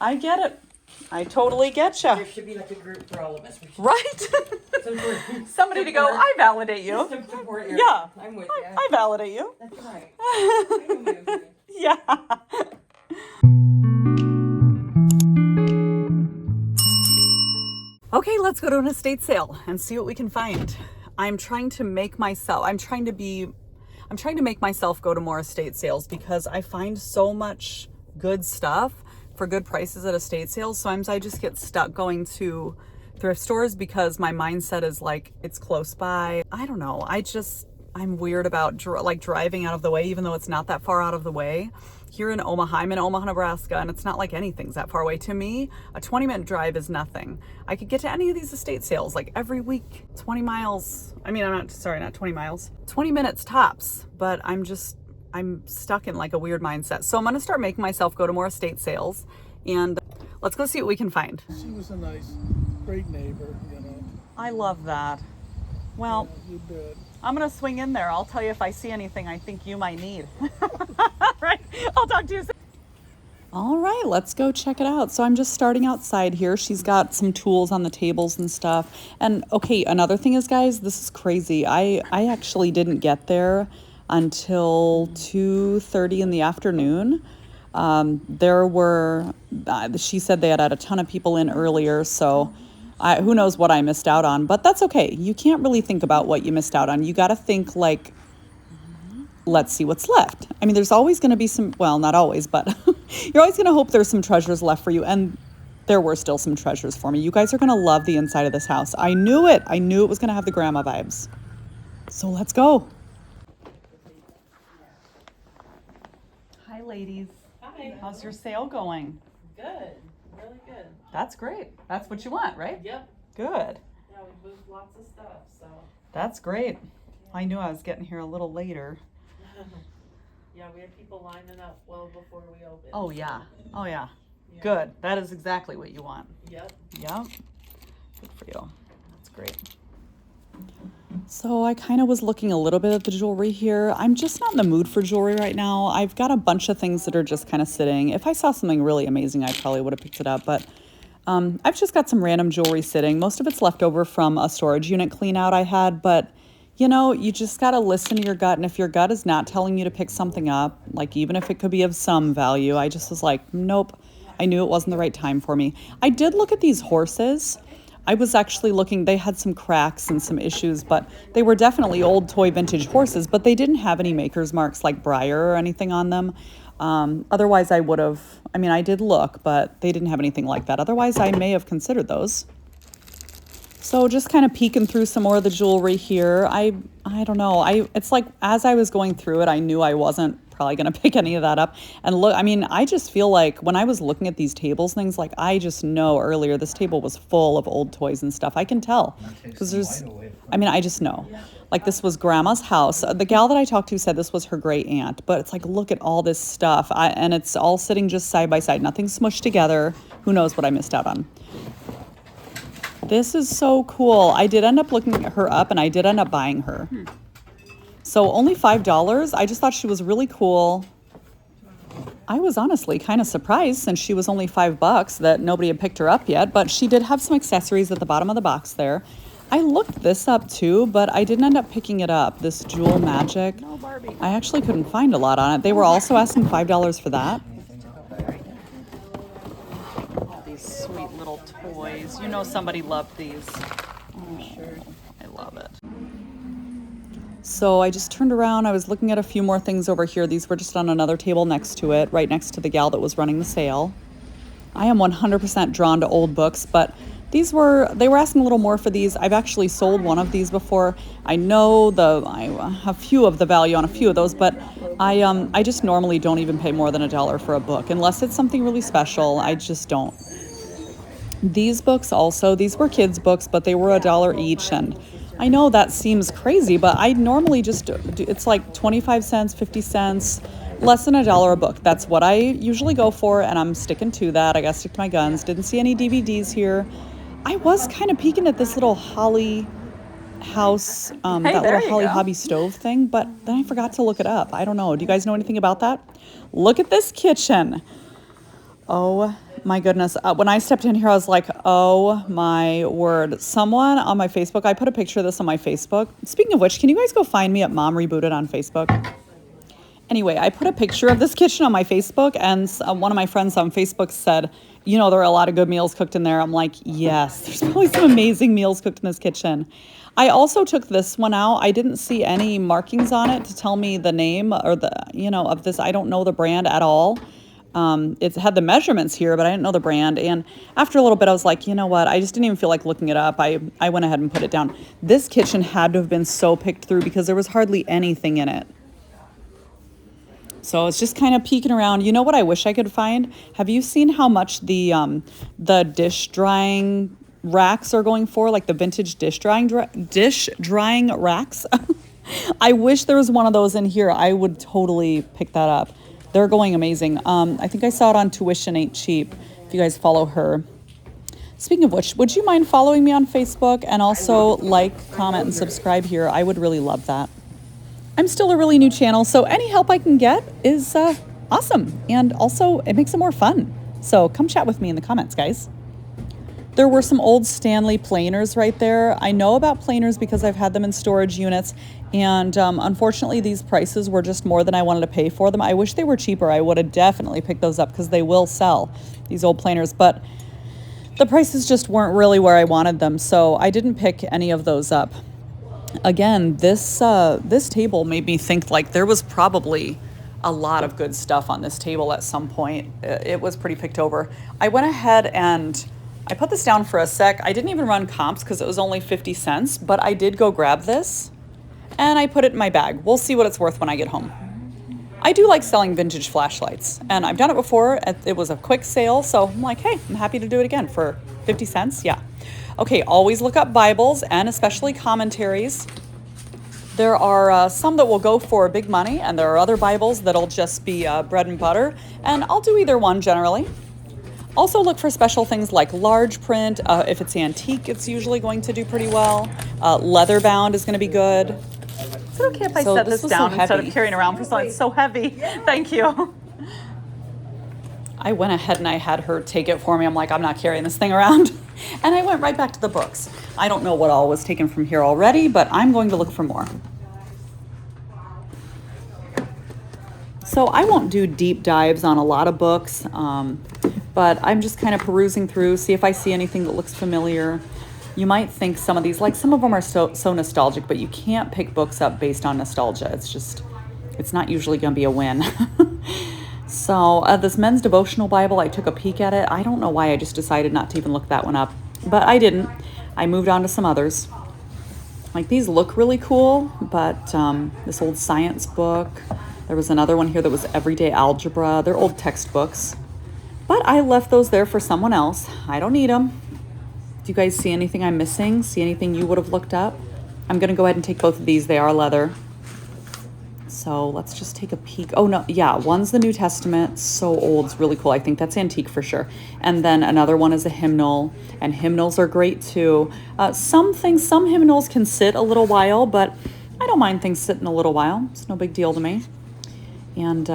I get it. I totally get you. There should be like a group for all of us. Right? Somebody to go, I validate you. Yeah. I'm with you. I validate you. That's right. I know my opinion. Yeah. Okay, let's go to an estate sale and see what we can find. I'm trying to make myself go to more estate sales because I find so much good stuff for good prices at estate sales. Sometimes I just get stuck going to thrift stores because my mindset is like, it's close by. I don't know. I'm weird about driving out of the way, even though it's not that far out of the way. Here in Omaha, I'm in Omaha, Nebraska, and it's not like anything's that far away. To me, a 20-minute drive is nothing. I could get to any of these estate sales like every week, 20 miles. I mean, not 20 miles, 20 minutes tops, but I'm stuck in like a weird mindset. So I'm going to start making myself go to more estate sales, and let's go see what we can find. She was a nice, great neighbor, you know. I love that. Well, Yeah, you bet. I'm going to swing in there. I'll tell you if I see anything I think you might need. Right? I'll talk to you soon. All right, let's go check it out. So I'm just starting outside here. She's got some tools on the tables and stuff. And okay, another thing is, guys, this is crazy. I actually didn't get there until 2:30 in the afternoon. She said they had a ton of people in earlier, so who knows what I missed out on, but that's okay. You can't really think about what you missed out on. You got to think like, let's see what's left. I mean, there's always going to be some, well, not always, but you're always going to hope there's some treasures left for you. And there were still some treasures for me. You guys are going to love the inside of this house. I knew it. I knew it was going to have the grandma vibes. So let's go. Hi, ladies. Hi. How's your sale going? Good. Really good. That's great. That's what you want, right? Yep. Good. Yeah, we moved lots of stuff, so. That's great. I knew I was getting here a little later. Yeah, we had people lining up well before we opened. Oh, yeah. Oh, yeah. Yeah. Good. That is exactly what you want. Yep. Yep. Good for you. That's great. So I kind of was looking a little bit at the jewelry here. I'm just not in the mood for jewelry right now. I've got a bunch of things that are just kind of sitting. If I saw something really amazing, I probably would have picked it up. But I've just got some random jewelry sitting. Most of it's left over from a storage unit clean out I had. But, you know, you just got to listen to your gut. And if your gut is not telling you to pick something up, like even if it could be of some value, I just was like, nope. I knew it wasn't the right time for me. I did look at these horses. I was actually looking, they had some cracks and some issues, but they were definitely old toy vintage horses, but they didn't have any maker's marks like Breyer or anything on them. Otherwise I would have, I mean, I did look, but they didn't have anything like that. Otherwise I may have considered those. So just kind of peeking through some more of the jewelry here. I don't know. It's like as I was going through it, I knew I wasn't probably going to pick any of that up. And look, I mean, I just feel like when I was looking at these tables, things like I just know earlier this table was full of old toys and stuff. I can tell because I just know. Like this was grandma's house. The gal that I talked to said this was her great aunt, but it's like, look at all this stuff. And it's all sitting just side by side, nothing smushed together. Who knows what I missed out on. This is so cool. I did end up looking her up and I did end up buying her. So only $5. I just thought she was really cool. I was honestly kind of surprised since she was only $5 that nobody had picked her up yet, but she did have some accessories at the bottom of the box there. I looked this up too, but I didn't end up picking it up. This Jewel Magic. No, Barbie. I actually couldn't find a lot on it. They were also asking $5 for that. All these sweet little toys. You know somebody loved these. Oh, sure. I love it. So I just turned around. I was looking at a few more things over here. These were just on another table next to it, right next to the gal that was running the sale. I am 100% drawn to old books, but they were asking a little more for these. I've actually sold one of these before. I know a few of the value on a few of those, but I just normally don't even pay more than $1 for a book unless it's something really special. I just don't. These books also, these were kids' books, but they were $1 each, and I know that seems crazy, but I normally just it's like 25 cents, 50 cents, less than $1 a book. That's what I usually go for, and I'm sticking to that. I gotta stick to my guns. Didn't see any DVDs here. I was kind of peeking at this little Holly house, that little Holly hobby stove thing, but then I forgot to look it up. I don't know. Do you guys know anything about that? Look at this kitchen. Oh My goodness. When I stepped in here, I was like, oh my word. Someone on my Facebook, I put a picture of this on my Facebook. Speaking of which, can you guys go find me at Mom Rebooted on Facebook? Anyway, I put a picture of this kitchen on my Facebook, and one of my friends on Facebook said, you know, there are a lot of good meals cooked in there. I'm like, yes, there's probably some amazing meals cooked in this kitchen. I also took this one out. I didn't see any markings on it to tell me the name or the, you know, of this. I don't know the brand at all. It had the measurements here, but I didn't know the brand. And after a little bit, I was like, you know what? I just didn't even feel like looking it up. I went ahead and put it down. This kitchen had to have been so picked through because there was hardly anything in it. So it's just kind of peeking around. You know what I wish I could find? Have you seen how much the dish drying racks are going for? Like the vintage dish drying racks? I wish there was one of those in here. I would totally pick that up. They're going amazing. I think I saw it on Tuition Ain't Cheap, if you guys follow her. Speaking of which, would you mind following me on Facebook and also like, comment, and subscribe here? I would really love that. I'm still a really new channel, so any help I can get is awesome. And also, it makes it more fun. So come chat with me in the comments, guys. There were some old Stanley planers right there. I know about planers because I've had them in storage units, and unfortunately these prices were just more than I wanted to pay for them. I wish they were cheaper. I would have definitely picked those up because they will sell, these old planers, but the prices just weren't really where I wanted them, so I didn't pick any of those up. Again, this table made me think like there was probably a lot of good stuff on this table at some point. It was pretty picked over. I went ahead and I put this down for a sec. I didn't even run comps because it was only 50 cents, but I did go grab this and I put it in my bag. We'll see what it's worth when I get home. I do like selling vintage flashlights, and I've done it before. It was a quick sale, so I'm like, hey, I'm happy to do it again for 50 cents. Yeah. Okay, always look up Bibles and especially commentaries. There are some that will go for big money, and there are other Bibles that'll just be bread and butter, and I'll do either one generally. Also look for special things like large print. If it's antique, it's usually going to do pretty well. Leather bound is going to be good. Is it okay if I set this down instead of carrying around for something? It's so heavy. Thank you. I went ahead and I had her take it for me. I'm like, I'm not carrying this thing around. And I went right back to the books. I don't know what all was taken from here already, but I'm going to look for more. So I won't do deep dives on a lot of books, but I'm just kind of perusing through, see if I see anything that looks familiar. You might think some of these, like some of them are so nostalgic, but you can't pick books up based on nostalgia. It's not usually going to be a win. So this men's devotional Bible, I took a peek at it. I don't know why I just decided not to even look that one up, but I didn't. I moved on to some others. Like these look really cool, but this old science book. There was another one here that was everyday algebra. They're old textbooks, but I left those there for someone else. I don't need them. Do you guys see anything I'm missing? See anything you would have looked up? I'm going to go ahead and take both of these. They are leather. So let's just take a peek. Oh, no. Yeah, one's the New Testament. So old. It's really cool. I think that's antique for sure. And then another one is a hymnal. And hymnals are great too. Some hymnals can sit a little while, but I don't mind things sitting a little while. It's no big deal to me. And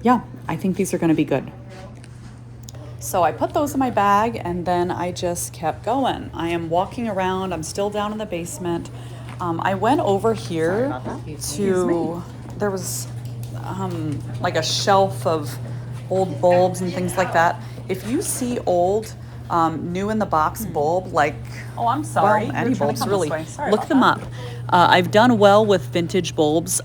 yeah, I think these are going to be good. So I put those in my bag and then I just kept going. I am walking around. I'm still down in the basement. I went over here to, there was like a shelf of old bulbs and things like that. If you see old, new in the box bulb, like, oh, I'm sorry, well, any bulbs really, look them up. I've done well with vintage bulbs.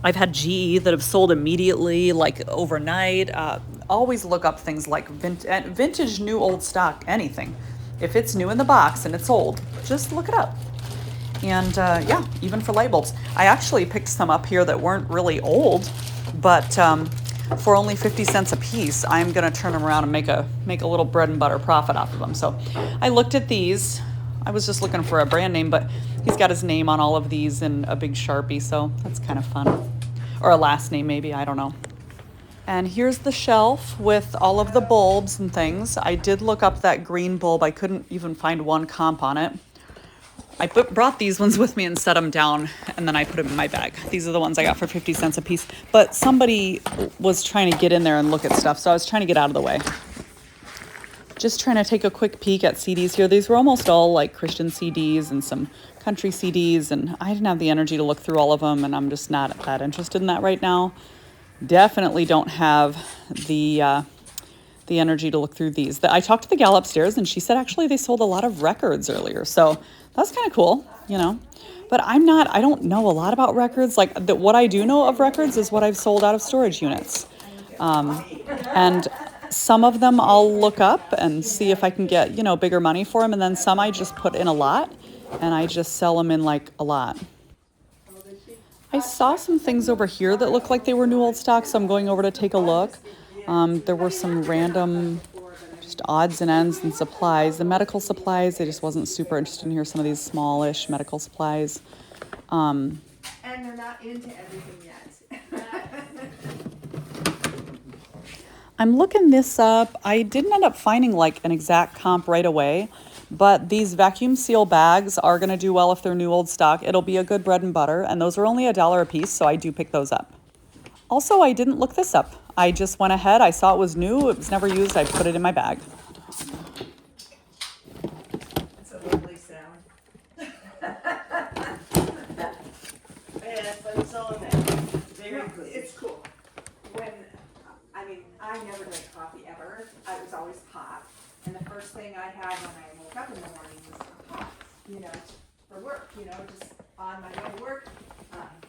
I've had GE that have sold immediately, like overnight. Always look up things like vintage, new, old stock, anything. If it's new in the box and it's old, just look it up. And yeah, even for light bulbs. I actually picked some up here that weren't really old, but for only 50 cents a piece, I'm gonna turn them around and make a little bread and butter profit off of them. So I looked at these. I was just looking for a brand name, but he's got his name on all of these in a big Sharpie, so that's kind of fun. Or a last name maybe, I don't know. And here's the shelf with all of the bulbs and things. I did look up that green bulb. I couldn't even find one comp on it. I brought these ones with me and set them down, and then I put them in my bag. These are the ones I got for 50 cents a piece. But somebody was trying to get in there and look at stuff, so I was trying to get out of the way. just trying to take a quick peek at CDs here. These were almost all like Christian CDs and some country CDs, and I didn't have the energy to look through all of them, and I'm just not that interested in that right now. Definitely don't have the energy to look through these. I talked to the gal upstairs, and she said actually they sold a lot of records earlier, so that's kind of cool, you know. But I don't know a lot about records. Like what I do know of records is what I've sold out of storage units. And some of them I'll look up and see if I can get, you know, bigger money for them. And then some I just put in a lot and I just sell them in like a lot. I saw some things over here that look like they were new old stock, so I'm going over to take a look. There were some random just odds and ends and supplies. The medical supplies, I just wasn't super interested in here. Some of these smallish medical supplies. And they're not into everything yet. I'm looking this up. I didn't end up finding like an exact comp right away, but these vacuum seal bags are going to do well if they're new old stock. It'll be a good bread and butter, and those are only $1 a piece, so I do pick those up. Also, I didn't look this up. I just went ahead. I saw it was new. It was never used. I put it in my bag. It's a lovely sound. Yes, I'm selling that. Very good. It's cool. I never drank coffee ever. I was always pop. And the first thing I had when I woke up in the morning was a pop, you know, for work, you know, just on my way to work.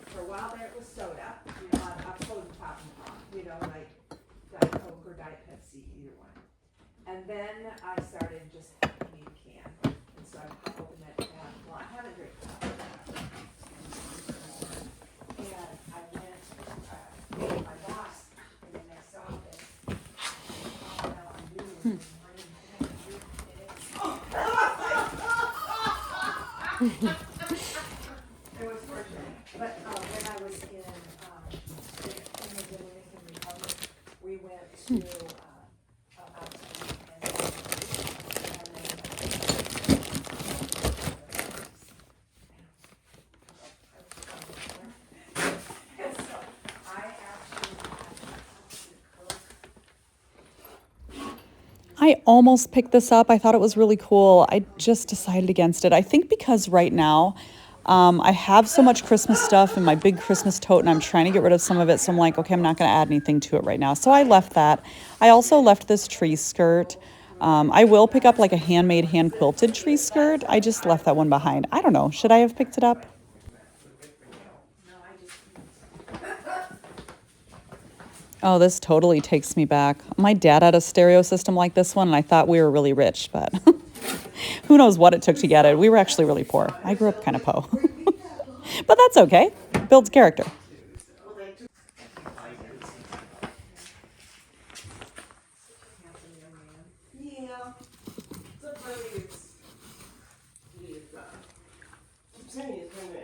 For a while there it was soda, you know, a soda pop and pop, you know, like Diet Coke or Diet Pepsi, either one. And then I started just having a can. And so I pop open that can. Well, I haven't drank coffee. And I went to my boss in the next office. Oh, no, I'm doing it was fortunate, but when I was in the Dominican Republic, we went to I almost picked this up. I thought it was really cool. I just decided against it. I think because right now I have so much Christmas stuff in my big Christmas tote and I'm trying to get rid of some of it. So I'm like, okay, I'm not going to add anything to it right now. So I left that. I also left this tree skirt. I will pick up like a handmade, hand quilted tree skirt. I just left that one behind. I don't know. Should I have picked it up? Oh, this totally takes me back. My dad had a stereo system like this one, and I thought we were really rich, but who knows what it took to get it. We were actually really poor. I grew up kind of po. But that's okay. Builds character. Yeah. Keep saying he's going to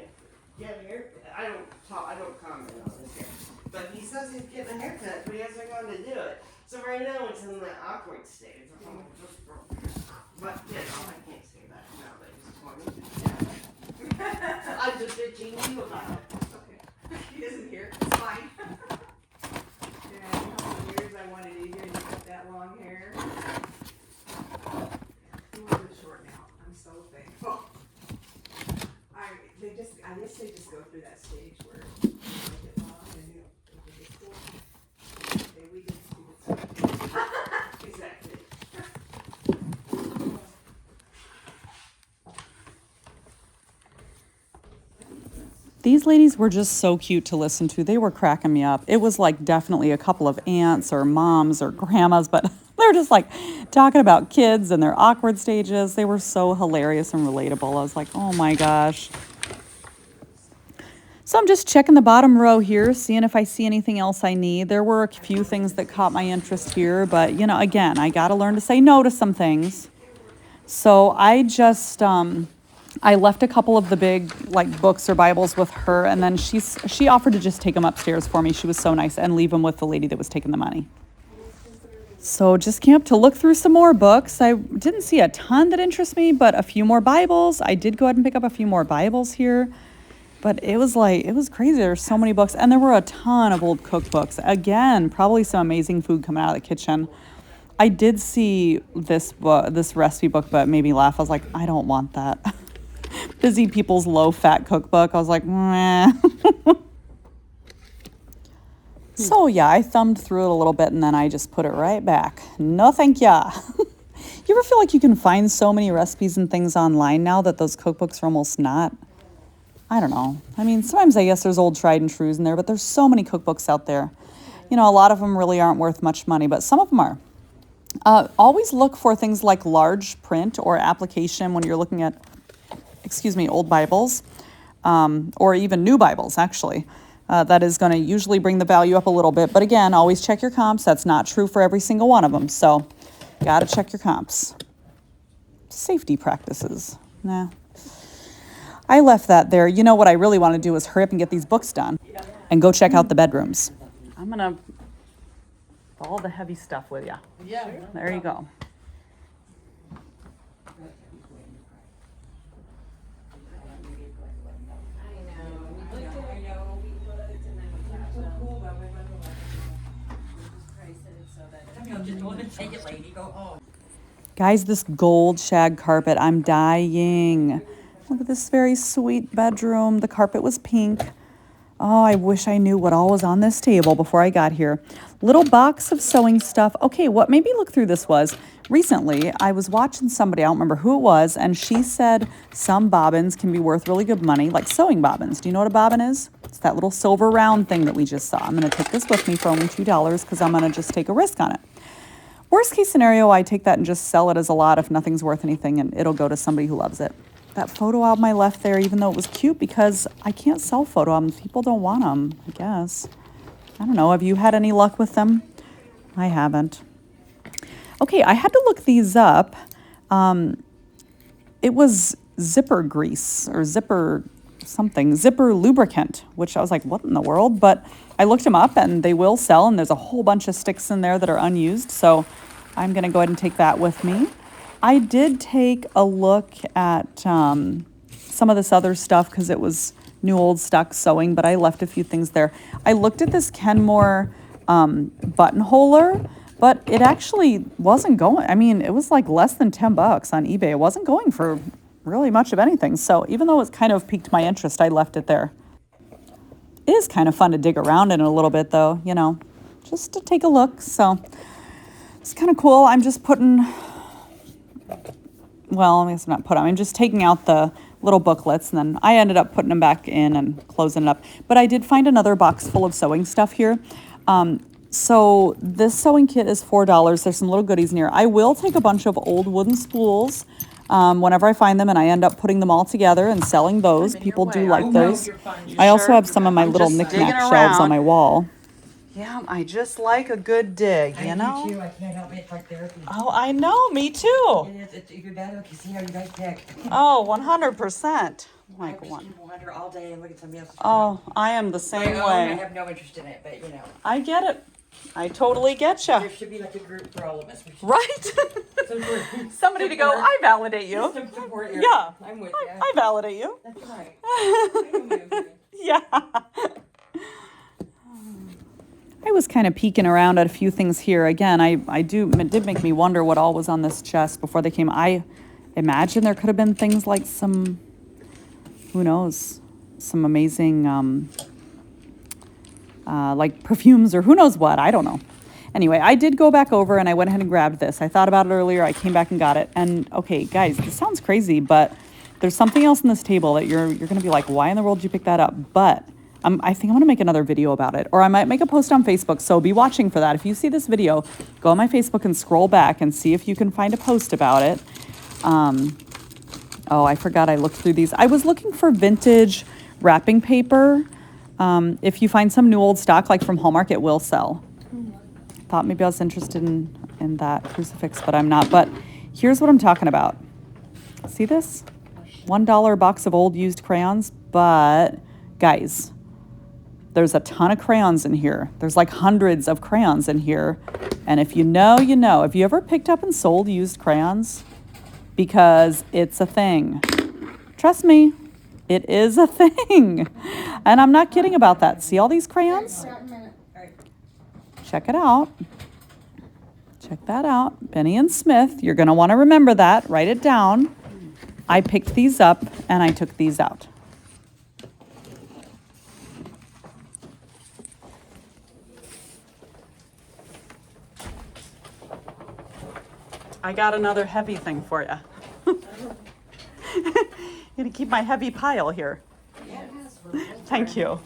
get a haircut. I don't comment on this yet. But he says he's getting a haircut, but he hasn't gone to do it. So right now it's in the awkward stage. But you know, I can't say that now that he's 20. I'm just bitching you about it. okay. He isn't here. It's fine. Yeah, a couple of years I wanted to hear you cut that long hair. You want it short now. I'm so thankful. I guess they just go through that stage where they get long and they get cool. Okay, we just do it. Exactly. These ladies were just so cute to listen to. They were cracking me up. It was like definitely a couple of aunts or moms or grandmas, but they're just like talking about kids and their awkward stages. They were so hilarious and relatable. I was like, oh my gosh. So I'm just checking the bottom row here, seeing if I see anything else I need. There were a few things that caught my interest here, but you know, again, I got to learn to say no to some things. So I just, I left a couple of the big like books or Bibles with her, and then she offered to just take them upstairs for me. She was so nice, and leave them with the lady that was taking the money. So just came up to look through some more books. I didn't see a ton that interest me, but a few more Bibles. I did go ahead and pick up a few more Bibles here. But it was crazy. There's so many books. And there were a ton of old cookbooks. Again, probably some amazing food coming out of the kitchen. I did see this book, this recipe book, but it made me laugh. I was like, I don't want that. Busy People's Low-Fat Cookbook. I was like, meh. So yeah, I thumbed through it a little bit and then I just put it right back. No thank ya. You ever feel like you can find so many recipes and things online now that those cookbooks are almost not? I don't know. I mean, sometimes I guess there's old tried and trues in there, but there's so many cookbooks out there. You know, a lot of them really aren't worth much money, but some of them are. Always look for things like large print or application when you're looking at, old Bibles, or even new Bibles, actually. That is going to usually bring the value up a little bit. But again, always check your comps. That's not true for every single one of them. So, got to check your comps. Safety practices. Nah. I left that there. You know what I really want to do is hurry up and get these books done and go check out the bedrooms. I'm going to all the heavy stuff with you. Yeah. There you go. Guys, this gold shag carpet, I'm dying. Look at this very sweet bedroom. The carpet was pink. Oh, I wish I knew what all was on this table before I got here. Little box of sewing stuff. Okay, what made me look through this was, recently I was watching somebody, I don't remember who it was, and she said some bobbins can be worth really good money, like sewing bobbins. Do you know what a bobbin is? It's that little silver round thing that we just saw. I'm going to take this with me for only $2 because I'm going to just take a risk on it. Worst case scenario, I take that and just sell it as a lot if nothing's worth anything, and it'll go to somebody who loves it. That photo album I left there, even though it was cute, because I can't sell photo albums. People don't want them, I guess. I don't know. Have you had any luck with them? I haven't. Okay, I had to look these up. It was zipper grease or zipper something, zipper lubricant, which I was like, what in the world? But I looked them up and they will sell, and there's a whole bunch of sticks in there that are unused. So I'm going to go ahead and take that with me. I did take a look at some of this other stuff because it was new old stock sewing, but I left a few things there. I looked at this Kenmore buttonholer, but it actually wasn't going. I mean, it was like less than $10 on eBay. It wasn't going for really much of anything. So even though it's kind of piqued my interest, I left it there. It is kind of fun to dig around in a little bit though, you know, just to take a look. So it's kind of cool. I'm just putting... Well, I guess I'm not putting them. I'm just taking out the little booklets, and then I ended up putting them back in and closing it up. But I did find another box full of sewing stuff here. So this sewing kit is $4. There's some little goodies in here. I will take a bunch of old wooden spools whenever I find them, and I end up putting them all together and selling those. People do like those. I also have some of my little knick-knack shelves on my wall. Yeah, I just like a good dig, you know? I do too. I can't help it. It's like therapy. Oh, I know. Me too. It's even better because you know you guys pick. Oh, 100%. Like I one. just wander all day and look at somebody else's. Oh, I am the same My own, I way. have no interest in it, but you know. I get it. I totally get you. There should be like a group for all of us. Right? Some group. Somebody to go, I validate you. Some support area. Yeah. I'm with you. I validate you. That's right. I know my own thing. Yeah. I was kind of peeking around at a few things here. Again, it did make me wonder what all was on this chest before they came. I imagine there could have been things like some, who knows, some amazing, like perfumes or who knows what. I don't know. Anyway, I did go back over and I went ahead and grabbed this. I thought about it earlier. I came back and got it. And okay, guys, this sounds crazy, but there's something else in this table that you're going to be like, why in the world did you pick that up? But I think I'm going to make another video about it, or I might make a post on Facebook, so be watching for that. If you see this video, go on my Facebook and scroll back and see if you can find a post about it. Oh, I forgot I looked through these. I was looking for vintage wrapping paper. If you find some new old stock, like from Hallmark, it will sell. Thought maybe I was interested in that crucifix, but I'm not. But here's what I'm talking about. See this? $1 box of old used crayons, but guys, there's a ton of crayons in here. There's like hundreds of crayons in here. And if you know, you know. Have you ever picked up and sold used crayons? Because it's a thing. Trust me, it is a thing. And I'm not kidding about that. See all these crayons? Check it out. Check that out. Benny and Smith. You're going to want to remember that. Write it down. I picked these up and I took these out. I got another heavy thing for you. Gonna keep my heavy pile here. Thank you.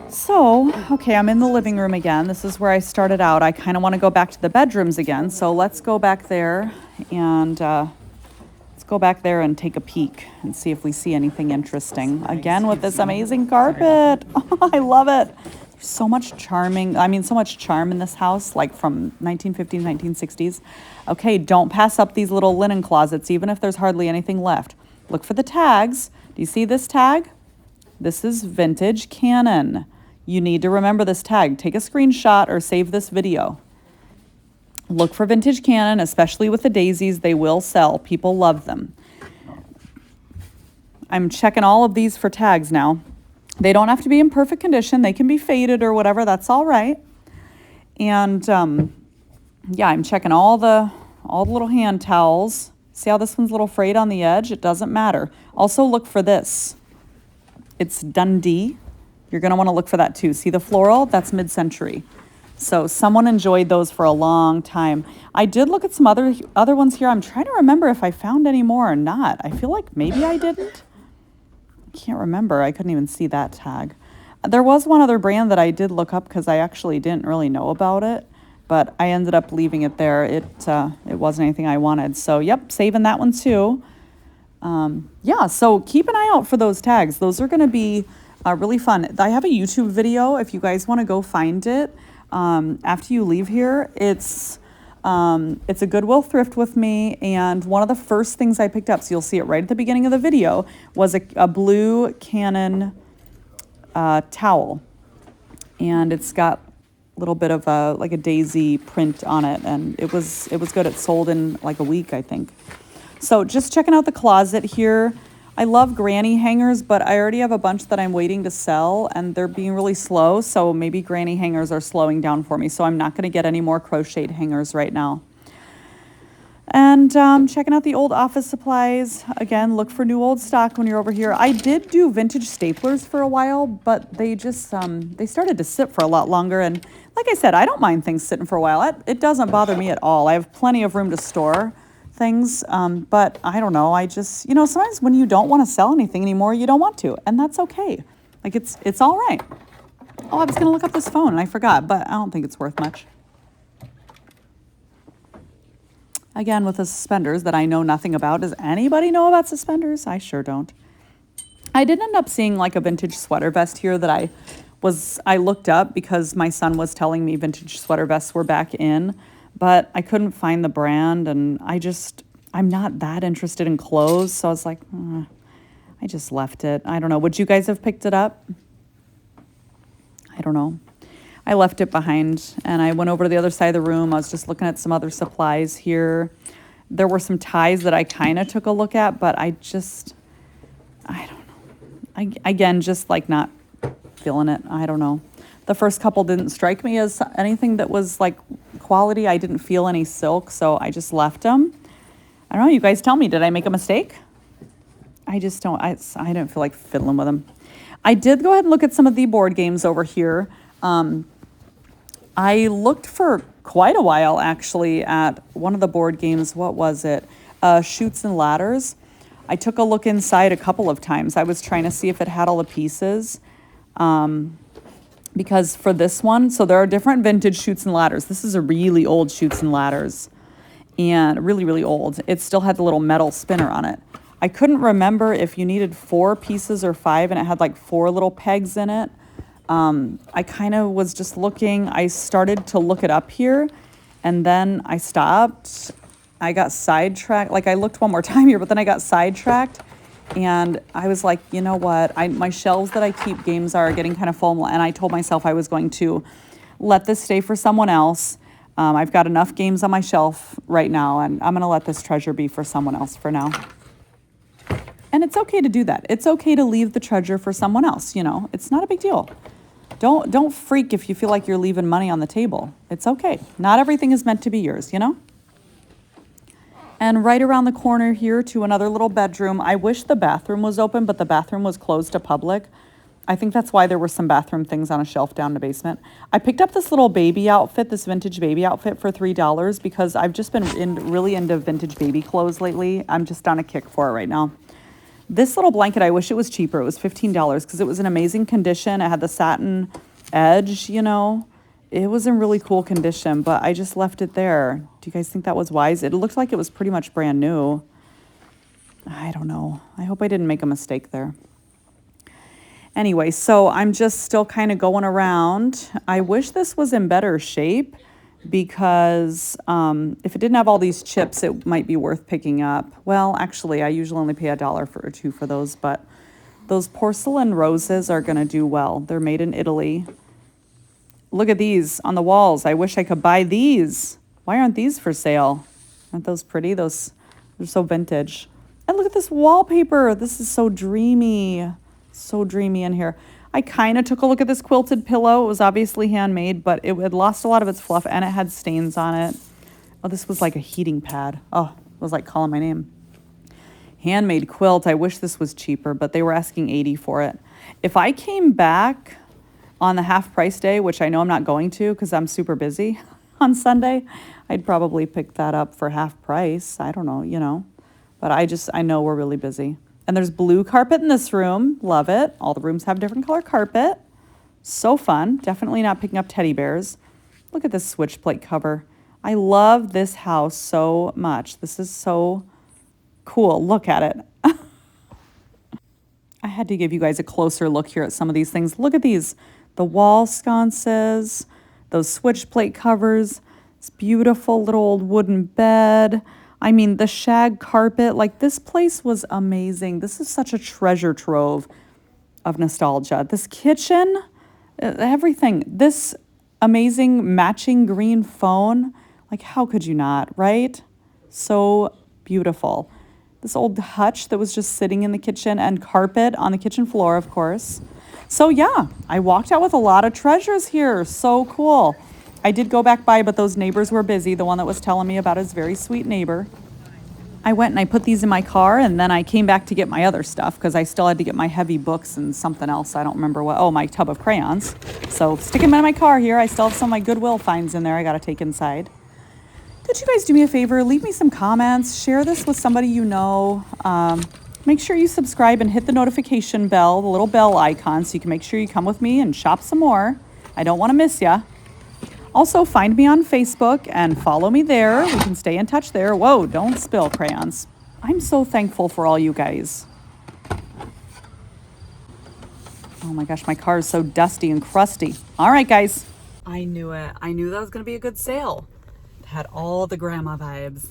So, okay, I'm in the living room again. This is where I started out. I kind of want to go back to the bedrooms again. So let's go back there and take a peek and see if we see anything interesting. Again, with this amazing carpet. Oh, I love it. There's so much charm in this house, like from 1950s, 1960s. Okay, don't pass up these little linen closets, even if there's hardly anything left. Look for the tags. Do you see this tag? This is vintage Canon. You need to remember this tag. Take a screenshot or save this video. Look for vintage Canon, especially with the daisies. They will sell. People love them. I'm checking all of these for tags now. They don't have to be in perfect condition. They can be faded or whatever. That's all right. And yeah, I'm checking all the little hand towels. See how this one's a little frayed on the edge? It doesn't matter. Also look for this. It's Dundee. You're going to want to look for that too. See the floral? That's mid-century. So someone enjoyed those for a long time. I did look at some other ones here. I'm trying to remember if I found any more or not. I feel like maybe I didn't. I can't remember. I couldn't even see that tag. There was one other brand that I did look up because I actually didn't really know about it, but I ended up leaving it there. It wasn't anything I wanted. So yep, saving that one too. Yeah, so keep an eye out for those tags. Those are going to be really fun. I have a YouTube video if you guys want to go find it. After you leave here, it's a Goodwill thrift with me, and one of the first things I picked up, so you'll see it right at the beginning of the video, was a blue Canon towel, and it's got a little bit of like a daisy print on it, and it was good. It sold in like a week, I think. So just checking out the closet here. I love granny hangers, but I already have a bunch that I'm waiting to sell, and they're being really slow, so maybe granny hangers are slowing down for me, so I'm not going to get any more crocheted hangers right now. And checking out the old office supplies. Again, look for new old stock when you're over here. I did do vintage staplers for a while, but they just they started to sit for a lot longer, and like I said, I don't mind things sitting for a while. It doesn't bother me at all. I have plenty of room to store things, but I don't know, I just, sometimes when you don't want to sell anything anymore, you don't want to, and that's okay. Like, it's all right. Oh, I was going to look up this phone, and I forgot, but I don't think it's worth much. Again, with the suspenders that I know nothing about. Does anybody know about suspenders? I sure don't. I did end up seeing, like, a vintage sweater vest here that I looked up because my son was telling me vintage sweater vests were back in, but I couldn't find the brand, and I'm not that interested in clothes, so I was like, I just left it. I don't know. Would you guys have picked it up? I don't know. I left it behind, and I went over to the other side of the room. I was just looking at some other supplies here. There were some ties that I kind of took a look at, but I don't know. Again, just like not feeling it. I don't know. The first couple didn't strike me as anything that was like quality. I didn't feel any silk, so I just left them. I don't know. You guys tell me, did I make a mistake? I just don't. I didn't feel like fiddling with them. I did go ahead and look at some of the board games over here. I looked for quite a while, actually, at one of the board games. What was it? Chutes and Ladders. I took a look inside a couple of times. I was trying to see if it had all the pieces. Because for this one, so there are different vintage Chutes and Ladders. This is a really old Chutes and Ladders, and really, really old. It still had the little metal spinner on it. I couldn't remember if you needed 4 pieces or 5, and it had like 4 little pegs in it. I kind of was just looking. I started to look it up here, and then I stopped. I got sidetracked. Like, I looked one more time here, but then I got sidetracked. And I was like, you know what? My shelves that I keep games are getting kind of full, and I told myself I was going to let this stay for someone else. I've got enough games on my shelf right now, and I'm going to let this treasure be for someone else for now. And it's okay to do that. It's okay to leave the treasure for someone else, It's not a big deal. Don't freak if you feel like you're leaving money on the table. It's okay. Not everything is meant to be yours, you know? And right around the corner here to another little bedroom. I wish the bathroom was open, but the bathroom was closed to public. I think that's why there were some bathroom things on a shelf down in the basement. I picked up this little baby outfit, this vintage baby outfit for $3 because I've just been really into vintage baby clothes lately. I'm just on a kick for it right now. This little blanket, I wish it was cheaper. It was $15 because it was in amazing condition. It had the satin edge, you know. It was in really cool condition, but I just left it there. Do you guys think that was wise? It looked like it was pretty much brand new. I don't know. I hope I didn't make a mistake there. Anyway, so I'm just still kind of going around. I wish this was in better shape because if it didn't have all these chips, it might be worth picking up. Well, actually, I usually only pay $1 or $2 for those, but those porcelain roses are going to do well. They're made in Italy. Look at these on the walls. I wish I could buy these. Why aren't these for sale? Aren't those pretty? They're so vintage. And look at this wallpaper. This is so dreamy. So dreamy in here. I kind of took a look at this quilted pillow. It was obviously handmade, but it had lost a lot of its fluff and it had stains on it. Oh, this was like a heating pad. Oh, it was like calling my name. Handmade quilt. I wish this was cheaper, but they were asking $80 for it. If I came back on the half price day, which I know I'm not going to because I'm super busy on Sunday, I'd probably pick that up for half price. I don't know, you know, but I know we're really busy. And there's blue carpet in this room. Love it. All the rooms have different color carpet. So fun. Definitely not picking up teddy bears. Look at this switch plate cover. I love this house so much. This is so cool. Look at it. I had to give you guys a closer look here at some of these things. Look at these. The wall sconces, those switch plate covers, this beautiful little old wooden bed. I mean, the shag carpet, like this place was amazing. This is such a treasure trove of nostalgia. This kitchen, everything. This amazing matching green phone, like how could you not, right? So beautiful. This old hutch that was just sitting in the kitchen and carpet on the kitchen floor, of course. So yeah, I walked out with a lot of treasures here. So cool. I did go back by, but those neighbors were busy. The one that was telling me about his very sweet neighbor. I went and I put these in my car, and then I came back to get my other stuff because I still had to get my heavy books and something else. I don't remember what. Oh, my tub of crayons. So sticking them in my car here. I still have some of my Goodwill finds in there I got to take inside. Could you guys do me a favor? Leave me some comments. Share this with somebody you know. Make sure you subscribe and hit the notification bell, the little bell icon, so you can make sure you come with me and shop some more. I don't want to miss ya. Also, find me on Facebook and follow me there. We can stay in touch there. Whoa, don't spill crayons. I'm so thankful for all you guys. Oh my gosh, my car is so dusty and crusty. All right, guys. I knew it. I knew that was going to be a good sale. It had all the grandma vibes.